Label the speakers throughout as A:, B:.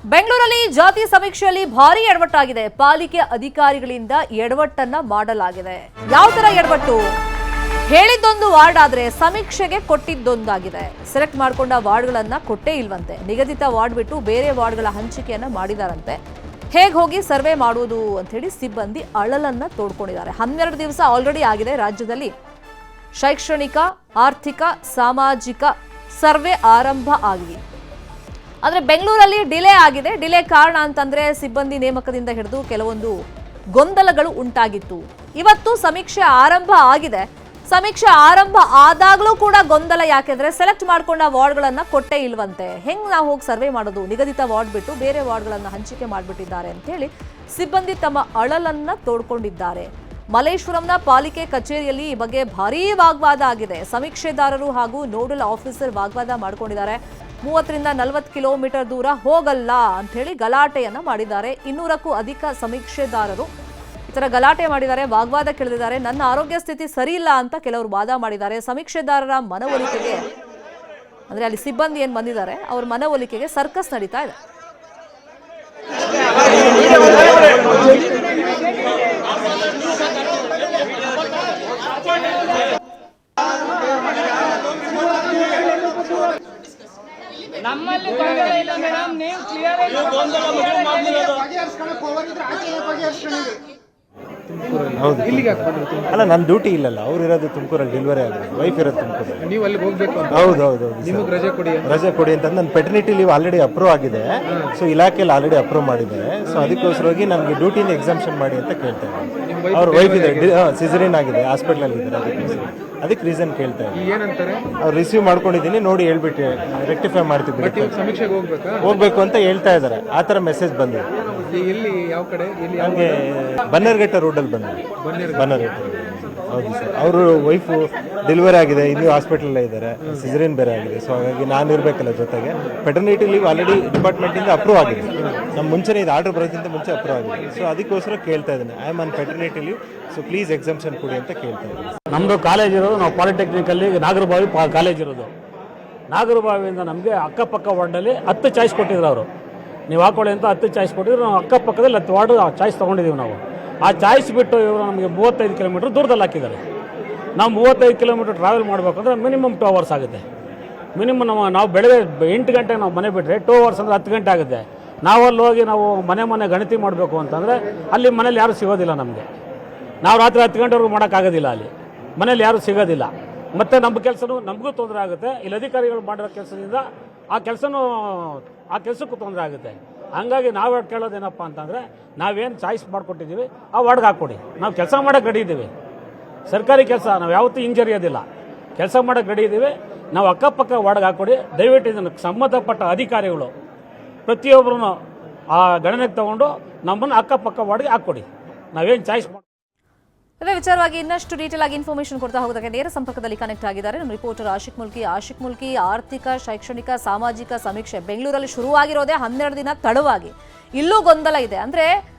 A: ಬೆಂಗಳೂರಲ್ಲಿ ಜಾತಿ ಸಮೀಕ್ಷೆಯಲ್ಲಿ ಭಾರಿ ಎಡವಟ್ಟಾಗಿದೆ. ಪಾಲಿಕೆ ಅಧಿಕಾರಿಗಳಿಂದ ಎಡವಟ್ಟನ್ನ ಮಾಡಲಾಗಿದೆ. ಯಾವ ತರ ಎಡವಟ್ಟು? ಹೇಳಿದ್ದೊಂದು ವಾರ್ಡ್ ಆದ್ರೆ ಸಮೀಕ್ಷೆಗೆ ಕೊಟ್ಟಿದ್ದೊಂದಾಗಿದೆ. ಸೆಲೆಕ್ಟ್ ಮಾಡಿಕೊಂಡ ವಾರ್ಡ್ಗಳನ್ನ ಕೊಟ್ಟೇ ಇಲ್ವಂತೆ. ನಿಗದಿತ ವಾರ್ಡ್ ಬಿಟ್ಟು ಬೇರೆ ವಾರ್ಡ್ಗಳ ಹಂಚಿಕೆಯನ್ನ ಮಾಡಿದಾರಂತೆ. ಹೇಗೆ ಹೋಗಿ ಸರ್ವೆ ಮಾಡುವುದು ಅಂತ ಹೇಳಿ ಸಿಬ್ಬಂದಿ ಅಳಲನ್ನ ತೋಡ್ಕೊಂಡಿದ್ದಾರೆ. 12 ದಿವಸ ಆಲ್ರೆಡಿ ಆಗಿದೆ. ರಾಜ್ಯದಲ್ಲಿ ಶೈಕ್ಷಣಿಕ, ಆರ್ಥಿಕ, ಸಾಮಾಜಿಕ ಸರ್ವೆ ಆರಂಭ ಆಗಿದೆ. ಆದರೆ ಬೆಂಗಳೂರಲ್ಲಿ ಡಿಲೇ ಆಗಿದೆ. ಡಿಲೇ ಕಾರಣ ಅಂತಂದ್ರೆ ಸಿಬ್ಬಂದಿ ನೇಮಕದಿಂದ ಹಿಡಿದು ಕೆಲವೊಂದು ಗೊಂದಲಗಳು ಉಂಟಾಗಿತ್ತು. ಇವತ್ತು ಸಮೀಕ್ಷೆ ಆರಂಭ ಆಗಿದೆ. ಸಮೀಕ್ಷೆ ಆರಂಭ ಆದಾಗಲೂ ಕೂಡ ಗೊಂದಲ. ಯಾಕೆಂದ್ರೆ ಸೆಲೆಕ್ಟ್ ಮಾಡ್ಕೊಂಡ ವಾರ್ಡ್ಗಳನ್ನ ಕೊಟ್ಟೇ ಇಲ್ವಂತೆ. ಹೆಂಗ್ ನಾವು ಹೋಗಿ ಸರ್ವೆ ಮಾಡೋದು? ನಿಗದಿತ ವಾರ್ಡ್ ಬಿಟ್ಟು ಬೇರೆ ವಾರ್ಡ್ಗಳನ್ನ ಹಂಚಿಕೆ ಮಾಡಿಬಿಟ್ಟಿದ್ದಾರೆ ಅಂತ ಹೇಳಿ ಸಿಬ್ಬಂದಿ ತಮ್ಮ ಅಳಲನ್ನ ತೋಡ್ಕೊಂಡಿದ್ದಾರೆ. ಮಲ್ಲೇಶ್ವರಂನ ಪಾಲಿಕೆ ಕಚೇರಿಯಲ್ಲಿ ಈ ಬಗ್ಗೆ ಭಾರೀ ವಾಗ್ವಾದ ಆಗಿದೆ. ಸಮೀಕ್ಷೆದಾರರು ಹಾಗೂ ನೋಡಲ್ ಆಫೀಸರ್ ವಾಗ್ವಾದ ಮಾಡ್ಕೊಂಡಿದ್ದಾರೆ. 30 ರಿಂದ 40 ಕಿಲೋಮೀಟರ್ ದೂರ ಹೋಗಲ್ಲ ಅಂತ ಹೇಳಿ ಗಲಾಟೆಯನ್ನ ಮಾಡಿದ್ದಾರೆ. 200ಕ್ಕೂ ಅಧಿಕ ಸಮೀಕ್ಷೆದಾರರು ಈ ತರ ಗಲಾಟೆ ಮಾಡಿದ್ದಾರೆ, ವಾಗ್ವಾದ ಕೆಳೆದಿದ್ದಾರೆ. ನನ್ನ ಆರೋಗ್ಯ ಸ್ಥಿತಿ ಸರಿ ಇಲ್ಲ ಅಂತ ಕೆಲವರು ವಾದ ಮಾಡಿದ್ದಾರೆ. ಸಮೀಕ್ಷೆದಾರರ ಮನವೊಲಿಕೆಗೆ ಅಂದ್ರೆ ಅಲ್ಲಿ ಸಿಬ್ಬಂದಿ ಏನ್ ಬಂದಿದ್ದಾರೆ ಅವ್ರ ಮನವೊಲಿಕೆಗೆ ಸರ್ಕಸ್ ನಡೀತಾ ಇದೆ.
B: ನಮ್ಮಲ್ಲಿ ಗೊಂದಲ ಇಲ್ಲ ಮೇಡಮ್, ನೀವು ಕ್ಲಿಯರ್ ಆಗಿ
C: ಅಲ್ಲ, ನನ್ನ ಡ್ಯೂಟಿ ಇಲ್ಲಲ್ಲ, ಅವ್ರು ಇರೋದು ತುಮಕೂರಲ್ಲಿ, ಡೆಲಿವರಿ ಆಗೋದು, ವೈಫ್ ಇರೋದು ತುಮಕೂರಲ್ಲಿ.
D: ನೀವು ಅಲ್ಲಿ ಹೋಗ್ಬೇಕು ಅಂತ?
C: ಹೌದು.
D: ನಿಮಗೆ
C: ರಜೆ ಕೊಡಿ ಅಂತ ನನ್ನ ಪೆಟರ್ನಿಟಿ ಲೀವ್ ಆಲ್ರೆಡಿ ಅಪ್ರೂವ್ ಆಗಿದೆ. ಸೊ ಇಲಾಖೆಯಲ್ಲಿ ಆಲ್ರೆಡಿ ಅಪ್ರೂವ್ ಮಾಡಿದ್ದಾರೆ. ಸೊ ಅದಕ್ಕೋಸ್ಕರವಾಗಿ ನಮಗೆ ಡ್ಯೂಟಿನ ಎಕ್ಸಾಮ್ಷನ್ ಮಾಡಿ ಅಂತ ಕೇಳ್ತಾ ಇದ್ದಾರೆ. ಅವ್ರ ವೈಫ್ ಇದೆ, ಸಿಸರಿನ್ ಆಗಿದೆ, ಹಾಸ್ಪಿಟಲ್ ಇದ್ದಾರೆ. ಅದಕ್ಕೆ ರೀಸನ್ ಕೇಳ್ತಾ ಇದ್ದಾರೆ.
D: ಏನಂತಾರೆ?
C: ಅವ್ರು ರಿಸೀವ್ ಮಾಡ್ಕೊಂಡಿದ್ದೀನಿ, ನೋಡಿ ಹೇಳ್ಬಿಟ್ಟು ರೆಕ್ಟಿಫೈ ಮಾಡ್ತಿದ್ವಿ,
D: ಸಮೀಕ್ಷೆಗೆ
C: ಹೋಗ್ಬೇಕು ಅಂತ ಹೇಳ್ತಾ ಇದ್ದಾರೆ. ಆ ಥರ ಮೆಸೇಜ್ ಬಂದಿದೆ.
D: ಎಲ್ಲಿ, ಯಾವ ಕಡೆ?
C: ನಮಗೆ ಬನ್ನರ್ಘಟ್ಟ ರೋಡಲ್ಲಿ ಬಂದಿದೆ. ಬನ್ನರ್ಘಟ್ಟ. ಹೌದು ಸರ್. ಅವರು ವೈಫು ಡೆಲಿವರಿ ಆಗಿದೆ, ಇನ್ನೂ ಹಾಸ್ಪಿಟಲಲ್ಲೇ ಇದ್ದಾರೆ, ಸಿಸರಿನ್ ಬೇರೆ ಆಗಿದೆ. ಸೊ ಹಾಗಾಗಿ ನಾನು ಇರಬೇಕಲ್ಲ ಜೊತೆಗೆ. ಪೆಟರ್ನಿಟಿ ಲೀವ್ ಆಲ್ರೆಡಿ ಡಿಪಾರ್ಟ್ಮೆಂಟಿಂದ ಅಪ್ರೂವ್ ಆಗಿದೆ. ನಮ್ಮ ಮುಂಚೆನೇ ಇದು ಆರ್ಡರ್ ಬರೋಕ್ಕಿಂತ ಮುಂಚೆ ಅಪ್ರೂವ್ ಆಗಿದೆ. ಸೊ ಅದಕ್ಕೋಸ್ಕರ ಕೇಳ್ತಾ ಇದ್ದೀನಿ, I am on paternity leave, so please exemption ಕೊಡಿ ಅಂತ ಕೇಳ್ತಾ ಇದ್ದೀನಿ.
E: ನಮ್ಮದು ಕಾಲೇಜ್ ಇರೋದು, ನಾವು ಪಾಲಿಟೆಕ್ನಿಕಲ್ಲಿ ನಾಗರಬಾವಿ ಕಾಲೇಜ್ ಇರೋದು. ನಾಗರಬಾವಿಯಿಂದ ನಮಗೆ ಅಕ್ಕಪಕ್ಕ ವಾರ್ಡಲ್ಲಿ 10 ಚಾಯ್ಸ್ ಕೊಟ್ಟಿದ್ರು ಅವರು. ನೀವು ಹಾಕೊಳ್ಳಿ ಅಂತ 10 ಚಾಯ್ಸ್ ಕೊಟ್ಟಿದ್ರು. ನಾವು ಅಕ್ಕಪಕ್ಕದಲ್ಲಿ 10 ವಾರ್ಡ್ ಚಾಯ್ಸ್ ತೊಗೊಂಡಿದ್ದೀವಿ ನಾವು. ಆ ಚಾಯ್ಸ್ ಬಿಟ್ಟು ಇವರು ನಮಗೆ 35 ಕಿಲೋಮೀಟ್ರ್ ದೂರದಲ್ಲಿ ಹಾಕಿದ್ದಾರೆ. ನಾವು 35 ಕಿಲೋಮೀಟ್ರ್ ಟ್ರಾವೆಲ್ ಮಾಡಬೇಕಂದ್ರೆ ಮಿನಿಮಮ್ 2 ಅವರ್ಸ್ ಆಗುತ್ತೆ. ಮಿನಿಮಮ್ ನಾವು ಬೆಳಗ್ಗೆ 8 ಗಂಟೆಗೆ ನಾವು ಮನೆ ಬಿಟ್ಟರೆ 2 ಅವರ್ಸ್ ಅಂದರೆ 10 ಗಂಟೆ ಆಗುತ್ತೆ. ನಾವಲ್ಲಿ ಹೋಗಿ ನಾವು ಮನೆ ಗಣತಿ ಮಾಡಬೇಕು ಅಂತಂದರೆ ಅಲ್ಲಿ ಮನೇಲಿ ಯಾರೂ ಸಿಗೋದಿಲ್ಲ ನಮಗೆ. ನಾವು ರಾತ್ರಿ 10 ಗಂಟೆವರೆಗೂ ಮಾಡೋಕ್ಕಾಗೋದಿಲ್ಲ. ಅಲ್ಲಿ ಮನೇಲಿ ಯಾರೂ ಸಿಗೋದಿಲ್ಲ. ಮತ್ತು ನಮ್ಮ ಕೆಲಸನೂ ನಮಗೂ ತೊಂದರೆ ಆಗುತ್ತೆ. ಇಲ್ಲಿ ಅಧಿಕಾರಿಗಳು ಮಾಡಿರೋ ಕೆಲಸದಿಂದ ಆ ಕೆಲಸಕ್ಕೂ ತೊಂದರೆ ಆಗುತ್ತೆ. ಹಂಗಾಗಿ ನಾವು ಕೇಳೋದೇನಪ್ಪ ಅಂತಂದರೆ, ನಾವೇನು ಚಾಯ್ಸ್ ಮಾಡಿಕೊಟ್ಟಿದ್ದೀವಿ ಆ ವಾರ್ಡ್ಗೆ ಹಾಕ್ಕೊಡಿ. ನಾವು ಕೆಲಸ ಮಾಡೋಕ್ಕೆ ರೆಡಿ ಇದ್ದೀವಿ. ಸರ್ಕಾರಿ ಕೆಲಸ ನಾವು ಯಾವತ್ತೂ ಹಿಂಜರಿಯೋದಿಲ್ಲ. ಕೆಲಸ ಮಾಡೋಕ್ಕೆ ರೆಡಿ ಇದ್ದೀವಿ. ನಾವು ಅಕ್ಕಪಕ್ಕ ವಾರ್ಡ್ಗೆ ಹಾಕ್ಕೊಡಿ. ದಯವಿಟ್ಟು ಇದನ್ನು ಸಂಬಂಧಪಟ್ಟ ಅಧಿಕಾರಿಗಳು ಪ್ರತಿಯೊಬ್ಬರೂ ಆ ಗಣನೆಗೆ ತಗೊಂಡು ನಮ್ಮನ್ನು ಅಕ್ಕಪಕ್ಕ ವಾರ್ಡ್ಗೆ ಹಾಕ್ಕೊಡಿ. ನಾವೇನು ಚಾಯ್ಸ್ ಮಾಡಿ.
A: ಇದೇ ವಿಚಾರವಾಗಿ ಇನ್ನಷ್ಟು ಡೀಟೇಲ್ ಆಗಿ ಇನ್ಫಾರ್ಮೇಷನ್ ಕೊಡ್ತಾ ಹೋಗೋದಕ್ಕೆ ನೇರ ಸಂಪರ್ಕದಲ್ಲಿ ಕನೆಕ್ಟ್ ಆಗಿದ್ದಾರೆ ನಮ್ಮ ರಿಪೋರ್ಟರ್ ಆಶಿಕ್ ಮುಲ್ಕಿ. ಆರ್ಥಿಕ, ಶೈಕ್ಷಣಿಕ, ಸಾಮಾಜಿಕ ಸಮೀಕ್ಷೆ ಬೆಂಗಳೂರಲ್ಲಿ ಶುರುವಾಗಿರೋದೇ 12 ದಿನ ತಡವಾಗಿ. ಇಲ್ಲೂ ಗೊಂದಲ ಇದೆ. ಅಂದ್ರೆ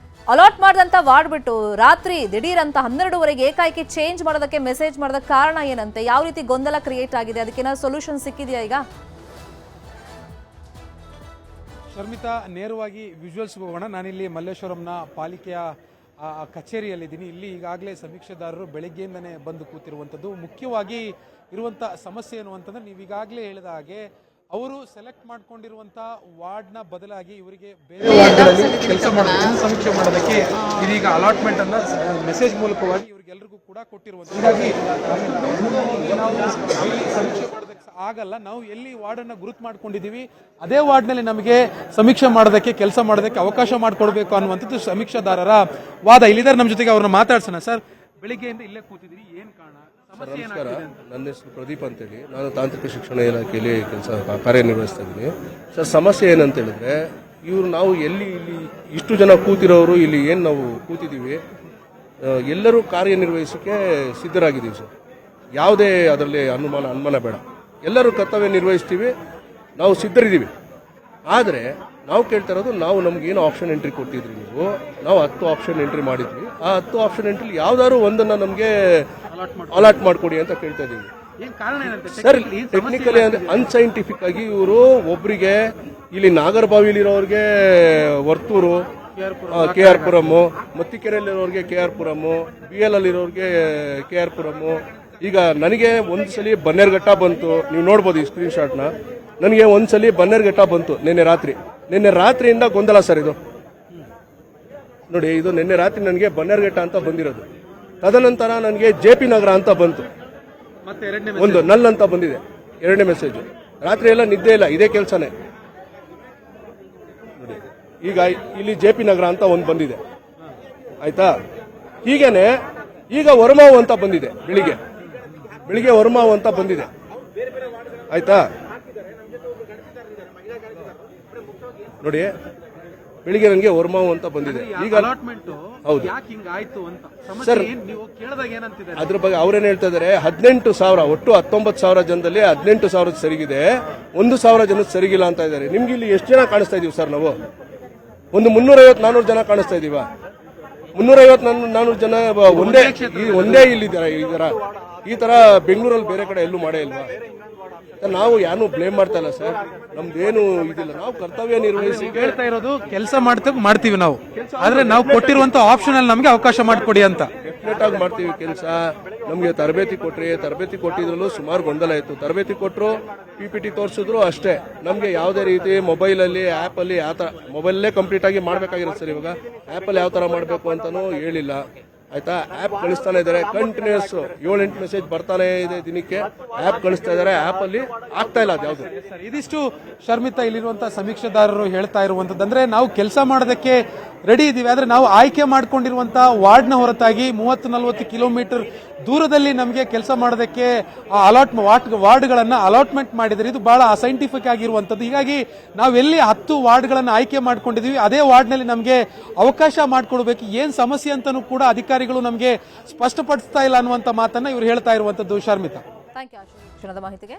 A: ಅಲಾಟ್ ಮಾಡಿದಂತ ವಾರ್ಡ್ ಬಿಟ್ಟು ರಾತ್ರಿ ದಿಢೀರಂತ 12ವರೆಗೆ ಏಕಾಏಕಿ ಚೇಂಜ್ ಮಾಡೋದಕ್ಕೆ ಮೆಸೇಜ್ ಮಾಡೋದ ಕಾರಣ ಏನಂತೆ? ಯಾವ ರೀತಿ ಗೊಂದಲ ಕ್ರಿಯೇಟ್ ಆಗಿದೆ? ಅದಕ್ಕೇನಾದ್ರು ಸೊಲ್ಯೂಷನ್ ಸಿಕ್ಕಿದೆಯಾ ಈಗ?
D: ಶರ್ಮಿತಾ, ನೇರವಾಗಿ ವಿಜುವಲ್ಸ್ ಹೋಗೋಣ. ನಾನಿಲ್ಲಿ ಮಲ್ಲೇಶ್ವರಂನ ಪಾಲಿಕೆಯ ಕಚೇರಿಯಲ್ಲಿದ್ದೀನಿ. ಇಲ್ಲಿ ಈಗಾಗಲೇ ಸಮೀಕ್ಷೆದಾರರು ಬೆಳಗ್ಗೆಯಿಂದನೇ ಬಂದು ಕೂತಿರುವಂಥದ್ದು. ಮುಖ್ಯವಾಗಿ ಇರುವಂಥ ಸಮಸ್ಯೆ ಏನು ಅಂತಂದರೆ, ನೀವು ಈಗಾಗಲೇ ಹೇಳಿದ ಹಾಗೆ ಅವರು ಸೆಲೆಕ್ಟ್ ಮಾಡ್ಕೊಂಡಿರುವಂಥ ವಾರ್ಡ್ನ ಬದಲಾಗಿ ಇವರಿಗೆ ಬೇರೆ ವಾರ್ಡ್ಗಳಲ್ಲಿ ಕೆಲಸ ಮಾಡೋದಕ್ಕೆ, ಸಮೀಕ್ಷೆ ಮಾಡೋದಕ್ಕೆ ಇದೀಗ ಅಲಾಟ್ಮೆಂಟ್ ಅನ್ನ ಮೆಸೇಜ್ ಮೂಲಕವಾಗಿ ಇವರಿಗೆಲ್ಲರಿಗೂ ಕೂಡ ಕೊಟ್ಟಿರುವಂಥದ್ದು. ಹೀಗಾಗಿ ಸಮೀಕ್ಷೆ ಮಾಡೋದಕ್ಕೆ ಆಗಲ್ಲ. ನಾವು ಎಲ್ಲಿ ವಾರ್ಡನ್ನು ಗುರುತು ಮಾಡ್ಕೊಂಡಿದ್ದೀವಿ ಅದೇ ವಾರ್ಡ್ನಲ್ಲಿ ನಮಗೆ ಸಮೀಕ್ಷೆ ಮಾಡೋದಕ್ಕೆ, ಕೆಲಸ ಮಾಡೋದಕ್ಕೆ ಅವಕಾಶ ಮಾಡಿಕೊಡ್ಬೇಕು ಅನ್ನುವಂಥದ್ದು ಸಮೀಕ್ಷಾದಾರರ ವಾದ. ಇಲ್ಲಿದ್ದಾರೆ ನಮ್ಮ ಜೊತೆಗೆ, ಅವ್ರನ್ನ ಮಾತಾಡ್ಸೋಣ. ಸರ್, ಬೆಳಿಗ್ಗೆಯಿಂದ ಇಲ್ಲೇ ಕೂತಿದ್ದೀರಿ, ಏನು ಕಾರಣ?
F: ನಮಸ್ಕಾರ, ನನ್ನ ಹೆಸರು ಪ್ರದೀಪ್ ಅಂತೇಳಿ. ನಾನು ತಾಂತ್ರಿಕ ಶಿಕ್ಷಣ ಇಲಾಖೆಯಲ್ಲಿ ಕಾರ್ಯನಿರ್ವಹಿಸ್ತಾ ಇದ್ದೀನಿ. ಸರ್, ಸಮಸ್ಯೆ ಏನಂತ ಹೇಳಿದ್ರೆ, ನಾವು ಇಲ್ಲಿ ಇಷ್ಟು ಜನ ಕೂತಿರೋರು ಇಲ್ಲಿ ಏನು ನಾವು ಕೂತಿದ್ದೀವಿ, ಎಲ್ಲರೂ ಕಾರ್ಯನಿರ್ವಹಿಸೋಕ್ಕೆ ಸಿದ್ಧರಾಗಿದ್ದೀವಿ ಸರ್. ಯಾವುದೇ ಅದರಲ್ಲಿ ಅನುಮಾನ ಬೇಡ. ಎಲ್ಲರೂ ಕರ್ತವ್ಯ ನಿರ್ವಹಿಸ್ತೀವಿ, ನಾವು ಸಿದ್ಧರಿದ್ದೀವಿ. ಆದರೆ ನಾವು ಕೇಳ್ತಾ ಇರೋದು, ನಮಗೇನು ಆಪ್ಷನ್ ಎಂಟ್ರಿ ಕೊಟ್ಟಿದ್ರಿ ನೀವು, ನಾವು 10 ಆಪ್ಷನ್ ಎಂಟ್ರಿ ಮಾಡಿದ್ವಿ. ಆ 10 ಆಪ್ಷನ್ ಎಂಟ್ರಿ ಯಾವ್ದಾದ್ರು ಒಂದನ್ನು ನಮಗೆ ಅಲಾಟ್ ಮಾಡಿಕೊಡಿ ಅಂತ ಕೇಳ್ತಾ ಇದ್ದೀವಿ. ಸರ್, ಟೆಕ್ನಿಕಲಿ ಅಂದ್ರೆ ಅನ್ಸೈಂಟಿಫಿಕ್ ಆಗಿ ಇವರು ಒಬ್ಬರಿಗೆ ಇಲ್ಲಿ ನಾಗರಬಾವಿಲಿರೋರಿಗೆ Varthur, K R Puram, ಮತ್ತಿಕೆರೆಯಲ್ಲಿರೋರಿಗೆ K R Puram, B L ಅಲ್ಲಿರೋರಿಗೆ K R Puram. ಈಗ ನನಗೆ ಒಂದ್ಸಲಿ ಬನ್ನೇರ್ಘಟ್ಟ ಬಂತು, ನೀವು ನೋಡ್ಬೋದು ಈ ಸ್ಕ್ರೀನ್ ಶಾಟ್ನ. ನನಗೆ ಒಂದ್ಸಲಿ ಬನ್ನೇರ್ಘಟ್ಟ ಬಂತು ನಿನ್ನೆ ರಾತ್ರಿಯಿಂದ ಗೊಂದಲ ಸರ್ ಇದು ನೋಡಿ. ಇದು ನಿನ್ನೆ ರಾತ್ರಿ ನನಗೆ ಬನ್ನೇರ್ಘಟ್ಟ ಅಂತ ಬಂದಿರೋದು. ತದನಂತರ ನನಗೆ ಜೆ ಪಿ ನಗರ ಅಂತ ಬಂತು, ಒಂದು ನಲ್ ಅಂತ ಬಂದಿದೆ, ಎರಡನೇ ಮೆಸೇಜ್. ರಾತ್ರಿ ಎಲ್ಲ ನಿದ್ದೆ ಇಲ್ಲ, ಇದೇ ಕೆಲಸನೇ ನೋಡಿ. ಈಗ ಇಲ್ಲಿ ಜೆ ಪಿ ನಗರ ಅಂತ ಒಂದು ಬಂದಿದೆ, ಆಯ್ತಾ. ಹೀಗೇನೆ ಈಗ ವರ್ಮಾವು ಅಂತ ಬಂದಿದೆ, ಬೆಳಿಗ್ಗೆ ವರ್ಮಾವು ಅಂತ ಬಂದಿದೆ, ಆಯ್ತಾ. ನೋಡಿ ಬೆಳಿಗ್ಗೆ ನನಗೆ ವರ್ಮಾವು ಅಂತ ಬಂದಿದೆ. ಈಗ ಹೌದು ಸರ್, ಅದ್ರ ಬಗ್ಗೆ ಅವ್ರೇನ್ ಹೇಳ್ತಾ ಇದಾರೆ, 18,000 ಒಟ್ಟು 19,000 ಜನದಲ್ಲಿ 18,000 ಸರಿಗಿದೆ, 1,000 ಜನದ ಸರಿಗಿಲ್ಲ ಅಂತ ಇದ್ದಾರೆ. ನಿಮ್ಗೆ ಇಲ್ಲಿ ಎಷ್ಟು ಜನ ಕಾಣಿಸ್ತಾ ಇದೀವಿ ಸರ್? ನಾವು ಒಂದು 350-400 ಜನ ಕಾಣಿಸ್ತಾ ಇದೀವ. 350-400 ಜನ ಒಂದೇ ಇಲ್ಲಿದ್ದಾರೆ. ಈ ತರ ಬೆಂಗಳೂರಲ್ಲಿ ಬೇರೆ ಕಡೆ ಎಲ್ಲೂ ಮಾಡೇ ಇಲ್ವಾ? ನಾವು ಯಾರು ಬ್ಲೇಮ್ ಮಾಡ್ತಾ ಇಲ್ಲ ಸರ್, ನಮ್ದೇನು ಇದಿಲ್ಲ, ನಾವು ಕರ್ತವ್ಯ ನಿರ್ವಹಿಸಿ
D: ಹೇಳ್ತಾ ಇರೋದು ಕೆಲಸ ಮಾಡ್ತೀವಿ ನಾವು, ಆದ್ರೆ ನಾವು ಕೊಟ್ಟಿರುವಂತ ಆಪ್ಷನ್ ಅಲ್ಲಿ ನಮಗೆ ಅವಕಾಶ ಮಾಡಿಕೊಡಿ ಅಂತ.
F: ಡೆಫಿನೆಟ್ ಆಗಿ ಮಾಡ್ತೀವಿ ಕೆಲಸ. ನಮ್ಗೆ ತರಬೇತಿ ಕೊಟ್ಟಿದ್ರಲ್ಲೂ ಸುಮಾರು ಗೊಂದಲ ಇತ್ತು. ತರಬೇತಿ ಕೊಟ್ಟರು, PPT ತೋರಿಸಿದ್ರು ಅಷ್ಟೇ. ನಮ್ಗೆ ಯಾವುದೇ ರೀತಿ ಮೊಬೈಲ್ ಅಲ್ಲಿ ಆಪ್ ಅಲ್ಲಿ ಯಾವ ತರ, ಮೊಬೈಲಲ್ಲೇ ಕಂಪ್ಲೀಟ್ ಆಗಿ ಮಾಡ್ಬೇಕಾಗಿರುತ್ತೆ ಸರ್. ಇವಾಗ ಆಪ್ ಅಲ್ಲಿ ಯಾವ ತರ ಮಾಡ್ಬೇಕು ಅಂತಾನೂ ಹೇಳಿಲ್ಲ, ಆಯ್ತಾ. ಆಪ್ ಕಳಿಸ್ತಾನೆ ಇದಾರೆ, ಕಂಟಿನ್ಯೂಸ್ 7-8 ಮೆಸೇಜ್ ಬರ್ತಾನೆ ಇದೆ ದಿನಕ್ಕೆ. ಆಪ್ ಕಳಿಸ್ತಾ ಇದಾರೆ, ಆಪ್ ಅಲ್ಲಿ ಆಗ್ತಾ ಇಲ್ಲ ಅದ್ಯಾವುದು.
D: ಇದಿಷ್ಟು ಶರ್ಮಿತಾ ಇಲ್ಲಿರುವಂತಹ ಸಮೀಕ್ಷೆದಾರರು ಹೇಳ್ತಾ ಇರುವಂತದ್ದು. ಅಂದ್ರೆ ನಾವು ಕೆಲಸ ಮಾಡೋದಕ್ಕೆ ರೆಡಿ ಇದೀವಿ, ಆದ್ರೆ ನಾವು ಆಯ್ಕೆ ಮಾಡ್ಕೊಂಡಿರುವಂತಹ ವಾರ್ಡ್ನ ಹೊರತಾಗಿ 30-40 ಕಿಲೋಮೀಟರ್ ದೂರದಲ್ಲಿ ನಮಗೆ ಕೆಲಸ ಮಾಡೋದಕ್ಕೆ ವಾರ್ಡ್ಗಳನ್ನ ಅಲಾಟ್ಮೆಂಟ್ ಮಾಡಿದರೆ ಇದು ಬಹಳ ಅಸೈಂಟಿಫಿಕ್ ಆಗಿರುವಂತದ್ದು. ಹೀಗಾಗಿ ನಾವೆಲ್ಲಿ 10 ವಾರ್ಡ್ಗಳನ್ನ ಆಯ್ಕೆ ಮಾಡ್ಕೊಂಡಿದೀವಿ, ಅದೇ ವಾರ್ಡ್ನಲ್ಲಿ ನಮಗೆ ಅವಕಾಶ ಮಾಡಿಕೊಡ್ಬೇಕು. ಏನ್ ಸಮಸ್ಯೆ ಅಂತಾನೂ ಕೂಡ ಅಧಿಕಾರಿಗಳು ನಮಗೆ ಸ್ಪಷ್ಟಪಡಿಸ್ತಾ ಇಲ್ಲ ಅನ್ನುವಂತ ಮಾತನ್ನ ಇವರು ಹೇಳ್ತಾ ಇರುವಂತದ್ದು. ಶರ್ಮಿತಾ,
A: ಥ್ಯಾಂಕ್ ಯು ಕ್ಷಣದ ಮಾಹಿತಿಗೆ.